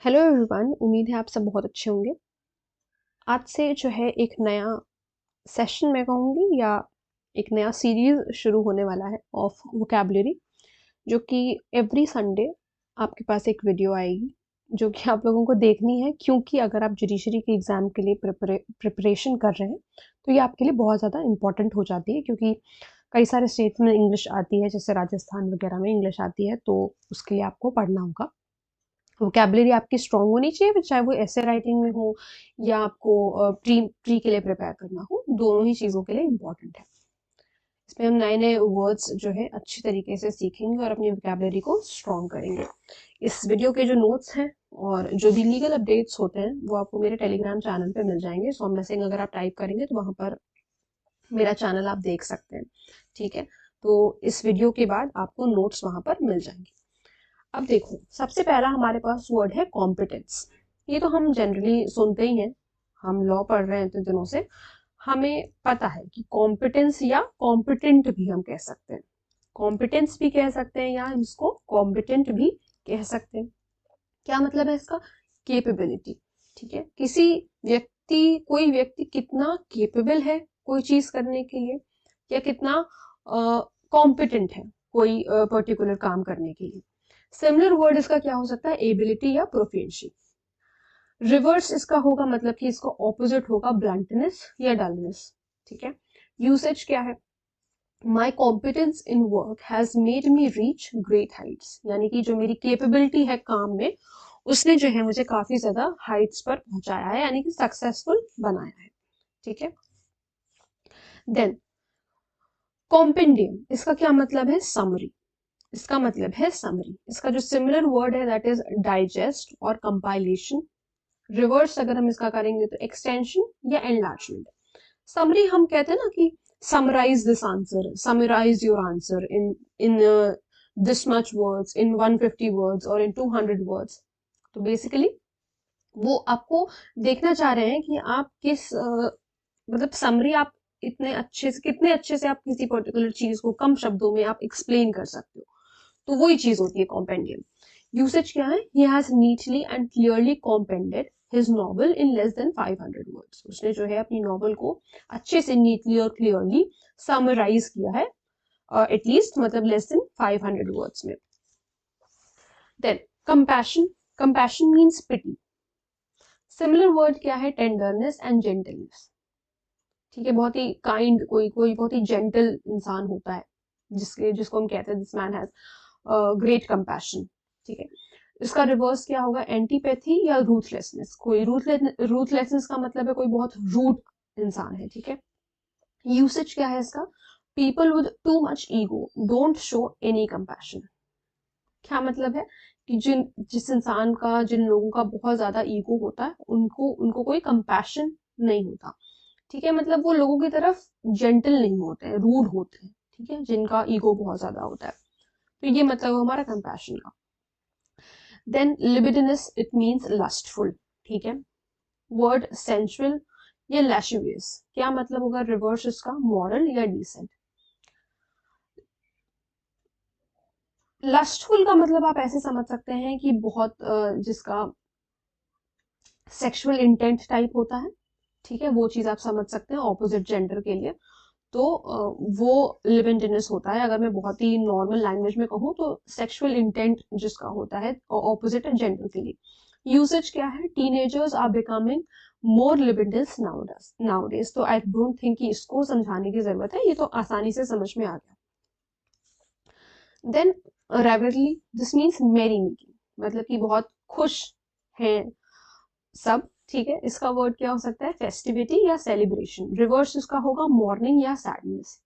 Hello everyone, उम्मीद है आप सब बहुत अच्छे होंगे। आज से जो है एक नया सेशन मैं कहूँगी या एक नया सीरीज़ शुरू होने वाला है ऑफ वोकैबुलरी, जो कि एवरी संडे आपके पास एक वीडियो आएगी जो कि आप लोगों को देखनी है, क्योंकि अगर आप जुडिशरी के एग्ज़ाम के लिए प्रिपरेशन कर रहे हैं तो ये आपके लिए बहुत ज़्यादा इम्पॉर्टेंट हो जाती है, क्योंकि कई सारे स्टेट्स में इंग्लिश आती है, जैसे राजस्थान वगैरह में इंग्लिश आती है, तो उसके लिए आपको पढ़ना होगा। वोकैबुलरी आपकी स्ट्रांग होनी चाहिए, फिर चाहे वो ऐसे राइटिंग में हो या आपको प्री प्री के लिए प्रिपेयर करना हो, दोनों ही चीज़ों के लिए इम्पॉर्टेंट है। इसमें हम नए नए वर्ड्स जो है अच्छी तरीके से सीखेंगे और अपनी वोकैबुलरी को स्ट्रांग करेंगे। इस वीडियो के जो नोट्स हैं और जो भी लीगल अपडेट्स होते हैं वो आपको मेरे टेलीग्राम चैनल पे मिल जाएंगे। सोमना सिंह अगर आप टाइप करेंगे तो वहाँ पर मेरा चैनल आप देख सकते हैं, ठीक है। तो इस वीडियो के बाद आपको नोट्स वहाँ पर मिल जाएंगे। अब देखो, सबसे पहला हमारे पास वर्ड है कॉम्पिटेंस। ये तो हम जनरली सुनते ही हैं, हम लॉ पढ़ रहे हैं इतने दिनों से, हमें पता है कि कॉम्पिटेंस या कॉम्पिटेंट भी हम कह सकते हैं। कॉम्पिटेंस भी कह सकते हैं या हम इसको कॉम्पिटेंट भी कह सकते हैं। क्या मतलब है इसका? केपेबिलिटी, ठीक है। कोई व्यक्ति कितना केपेबल है कोई चीज करने के लिए, या कितना कॉम्पिटेंट है कोई पर्टिकुलर काम करने के लिए। सिमिलर वर्ड इसका क्या हो सकता है? एबिलिटी या प्रोफिशिएंसी। रिवर्स इसका होगा, मतलब कि इसका ऑपोजिट होगा ब्लंटनेस या डलनेस, ठीक है। यूसेज क्या है? My competence in work has made me reach great heights, यानी कि जो मेरी केपेबिलिटी है काम में, उसने जो है मुझे काफी ज्यादा हाइट्स पर पहुंचाया है, यानी कि सक्सेसफुल बनाया है, ठीक है। देन कॉम्पेंडियम, इसका क्या मतलब है? समरी। इसका मतलब है समरी। इसका जो सिमिलर वर्ड है दैट इज डाइजेस्ट और कंपाइलेशन। रिवर्स अगर हम इसका करेंगे तो एक्सटेंशन या एनलार्जमेंट। समरी हम कहते हैं ना कि summarise this answer, summarise your answer in this much words, in 150 words और इन 200 वर्ड्स। तो बेसिकली वो आपको देखना चाह रहे हैं कि आप मतलब समरी आप इतने अच्छे से, कितने अच्छे से आप किसी पर्टिकुलर चीज को कम शब्दों में आप एक्सप्लेन कर सकते हो। तो वही चीज होती है कॉम्पेंडियम। यूसेज क्या है? He has neatly and clearly compended his novel in less than 500 words. उसने जो है अपनी नॉवल को अच्छे से नीटली और क्लियरली समराइज किया है, एटलीस्ट मतलब लेस देन 500 वर्ड्स में। Then compassion. Compassion means pity. Similar word क्या है? टेंडरनेस एंड जेंटलनेस, ठीक है। बहुत ही काइंड, कोई कोई बहुत ही जेंटल इंसान होता है जिसको हम कहते हैं this man has great compassion, ठीक है। इसका रिवर्स क्या होगा? एंटीपैथी या रूथलेसनेस। कोई रूथलेसनेस का मतलब है कोई बहुत रूड इंसान है, ठीक है। यूसेज क्या है इसका? People with too much ego don't show any compassion. क्या मतलब है? कि जिस इंसान का, जिन लोगों का बहुत ज्यादा ईगो होता है, उनको उनको कोई कंपैशन नहीं होता, ठीक है। मतलब वो लोगों की तरफ जेंटल नहीं होते हैं, रूड होते हैं, ठीक है, जिनका ईगो बहुत ज्यादा होता है। तो ये मतलब हमारा कंपैशन का। देन लिबिडिनस, इट मीन्स लस्टफुल, ठीक है। वर्ड सेंसुअल या लैशुवियस, क्या मतलब होगा रिवर्स इसका? मॉरल या डिसेंट। लस्टफुल का मतलब आप ऐसे समझ सकते हैं कि बहुत जिसका सेक्सुअल इंटेंट टाइप होता है, ठीक है, वो चीज आप समझ सकते हैं ऑपोजिट जेंडर के लिए। तो वो लिबिडिनस होता है। अगर मैं बहुत ही नॉर्मल लैंग्वेज में कहूँ तो सेक्सुअल इंटेंट जिसका होता है ऑपोजिट जेंडर के लिए। यूसेज क्या है? Teenagers are becoming more libidinous nowadays. तो आई डोंट थिंक कि इसको समझाने की जरूरत है, ये तो आसानी से समझ में आ गया। देन रेवरली, दिस मीन्स मेरी मेकिंग, मतलब कि बहुत खुश हैं सब, ठीक है। इसका वर्ड क्या हो सकता है? फेस्टिविटी या सेलिब्रेशन। रिवर्स इसका होगा मॉर्निंग या सैडनेस।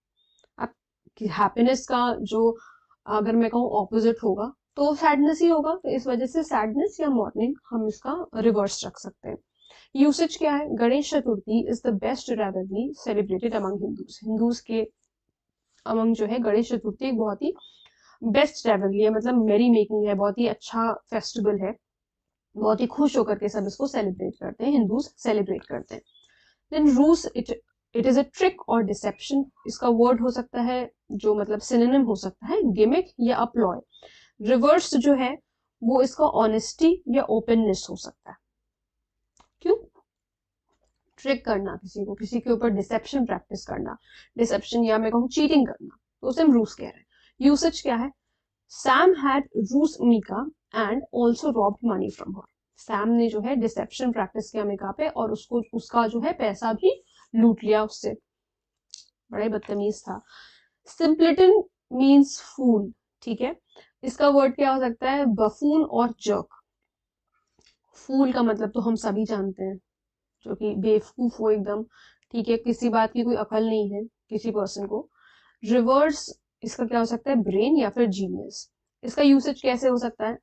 अब हैप्पीनेस का जो अगर मैं कहूँ ऑपोजिट होगा तो सैडनेस ही होगा, तो इस वजह से सैडनेस या मॉर्निंग हम इसका रिवर्स रख सकते हैं। यूसेज क्या है? Ganesh Chaturthi is the best रेवरली सेलिब्रेटेड अमंग हिंदूज। हिंदूज के अमंग जो है गणेश चतुर्थी एक बहुत ही बेस्ट रेवरली है, मतलब मेरी मेकिंग है, बहुत ही अच्छा फेस्टिवल है, बहुत ही खुश होकर के सब इसको सेलिब्रेट करते हैं, हिंदूज सेलिब्रेट करते हैं। देन रूस, इट इज अ ट्रिक और डिसेप्शन। इसका वर्ड हो सकता है जो मतलब सिनोनिम हो सकता है गिमिक या अप्लॉय। रिवर्स जो है वो इसका ऑनेस्टी या ओपननेस हो सकता है। क्यों? ट्रिक करना किसी को, किसी के ऊपर डिसेप्शन प्रैक्टिस करना, डिसेप्शन या मैं कहूँ चीटिंग करना, तो उसे हम रूस कह रहे हैं। यूसेज क्या है? Sam had ruse Mika and also robbed money from her. Sam ने जो है डिसेप्शन प्रैक्टिस किया मीका पे और उसको उसका जो है पैसा भी लूट लिया उससे। बड़ा ही बदतमीज था। सिंपलिटन मीन्स फूल, ठीक है। इसका वर्ड क्या हो सकता है? बफून और जर्क। फूल का मतलब तो हम सभी जानते हैं, जो कि बेवकूफ हो एकदम, ठीक है, किसी बात की कोई अकल नहीं है किसी पर्सन को। रिवर्स इसका क्या हो सकता है? ब्रेन या फिर जीनियस। इसका यूसेज कैसे हो सकता है?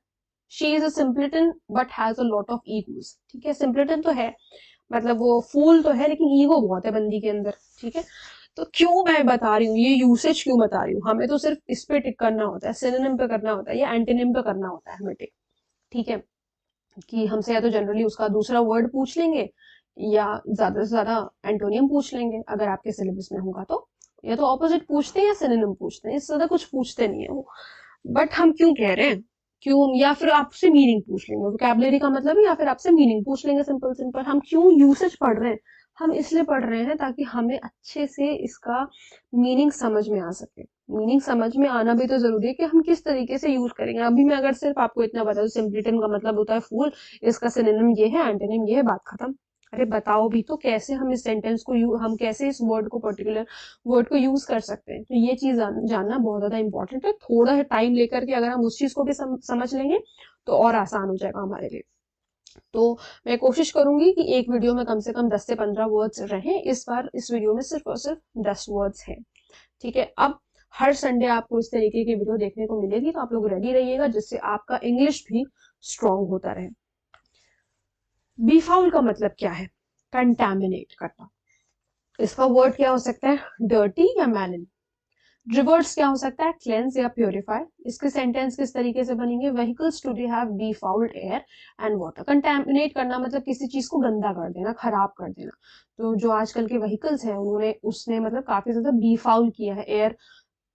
She is a simpleton but has a lot of egos, ठीक है। सिंपलिटन तो है, मतलब वो फूल तो है, लेकिन ईगो बहुत है बंदी के अंदर, ठीक है। तो क्यों मैं बता रही हूँ, ये यूसेज क्यों बता रही हूँ? हमें तो सिर्फ इस पे टिक करना होता है, सिनोनिम पे करना होता है या एंटोनिम पे करना होता है हमें टिक, ठीक है। कि हमसे या तो जनरली उसका दूसरा वर्ड पूछ लेंगे या ज्यादा से ज्यादा एंटोनियम पूछ लेंगे अगर आपके सिलेबस में होगा तो, या तो ऑपोजिट पूछते हैं या सिनोनिम पूछते हैं, इससे ज्यादा कुछ पूछते नहीं है वो। बट हम क्यों कह रहे हैं, क्यों, या फिर आपसे मीनिंग पूछ लेंगे, वोकैबुलरी का मतलब है, या फिर आपसे मीनिंग पूछ लेंगे, सिंपल सिंपल। हम क्यों यूसेज पढ़ रहे हैं? हम इसलिए पढ़ रहे हैं ताकि हमें अच्छे से इसका मीनिंग समझ में आ सके। मीनिंग समझ में आना भी तो जरूरी है कि हम किस तरीके से यूज करेंगे। अभी मैं अगर सिर्फ आपको इतना बता दूं सिंपलिटन का मतलब होता है फूल, इसका सिनोनिम ये है, एंटोनिम ये है, बात खत्म। अरे बताओ भी तो कैसे हम इस सेंटेंस को हम कैसे इस वर्ड को, पर्टिकुलर वर्ड को यूज कर सकते हैं। तो ये चीज जानना बहुत ज्यादा इंपॉर्टेंट है। थोड़ा है टाइम लेकर के अगर हम उस चीज को भी समझ लेंगे तो और आसान हो जाएगा हमारे लिए। तो मैं कोशिश करूंगी कि एक वीडियो में कम से कम 10 से 15 वर्ड्स रहें। इस बार इस वीडियो में सिर्फ और सिर्फ 10 वर्ड्स हैं, ठीक है। अब हर संडे आपको इस तरीके की वीडियो देखने को मिलेगी, तो आप लोग रेडी रहिएगा, जिससे आपका इंग्लिश भी स्ट्रांग होता रहे। बीफाउल का मतलब क्या है? कंटैमिनेट करना। इसका वर्ड क्या हो सकता है? डर्टी या मैलिन। रिवर्स क्या हो सकता है? क्लेंस या प्योरीफाई। इसके सेंटेंस किस तरीके से बनेंगे? Vehicles today have befouled air and water. Contaminate करना मतलब किसी चीज को गंदा कर देना, खराब कर देना। तो जो आजकल के व्हीकल्स हैं उन्होंने उसने मतलब काफी ज्यादा बीफाउल किया है एयर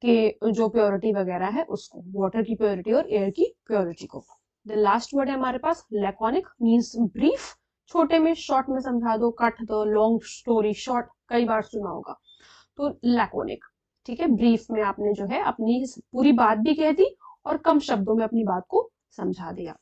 के जो प्योरिटी वगैरह है उसको, वाटर की प्योरिटी और एयर की प्योरिटी को। द लास्ट वर्ड है हमारे पास लैकोनिक, मींस ब्रीफ, छोटे में शॉर्ट में समझा दो, कट दो, लॉन्ग स्टोरी शॉर्ट, कई बार सुना होगा। तो लैकोनिक, ठीक है, ब्रीफ में आपने जो है अपनी पूरी बात भी कह दी और कम शब्दों में अपनी बात को समझा दिया।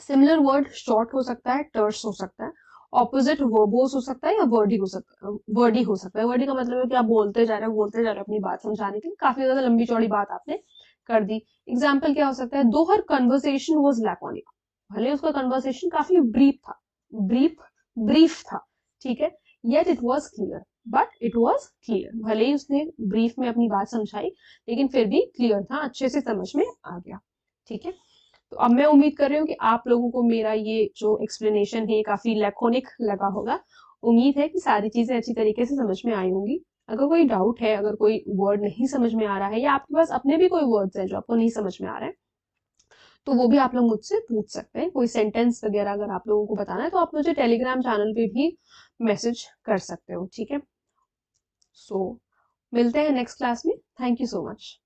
सिमिलर वर्ड शॉर्ट हो सकता है, टर्स हो सकता है, ऑपोजिट वर्बोस हो सकता है या वर्डी हो सकता है। वर्डी हो सकता है, वर्डी का मतलब है कि आप बोलते जा रहे हो बोलते जा रहे हो अपनी बात समझाने के लिए, काफी ज्यादा लंबी चौड़ी बात आपने कर दी। एग्जाम्पल क्या हो सकता है? दो हर कन्वर्सेशन वॉज लैकोनिक, भले उसका कन्वर्सेशन काफी ब्रीफ था, ब्रीफ ब्रीफ था, ठीक है, yet it was clear, but it was clear. भले ही उसने ब्रीफ में अपनी बात समझाई लेकिन फिर भी क्लियर था, अच्छे से समझ में आ गया, ठीक है। तो अब मैं उम्मीद कर रही हूँ कि आप लोगों को मेरा ये जो एक्सप्लेनेशन है काफी लैकोनिक लगा होगा। उम्मीद है कि सारी चीजें अच्छी तरीके से समझ में आई होंगी। अगर कोई डाउट है, अगर कोई वर्ड नहीं समझ में आ रहा है या आपके पास अपने भी कोई वर्ड्स हैं जो आपको नहीं समझ में आ रहे हैं, तो वो भी आप लोग मुझसे पूछ सकते हैं। कोई सेंटेंस वगैरह अगर आप लोगों को बताना है तो आप मुझे टेलीग्राम चैनल पे भी मैसेज कर सकते हो, ठीक है। सो मिलते हैं नेक्स्ट क्लास में। Thank you so much.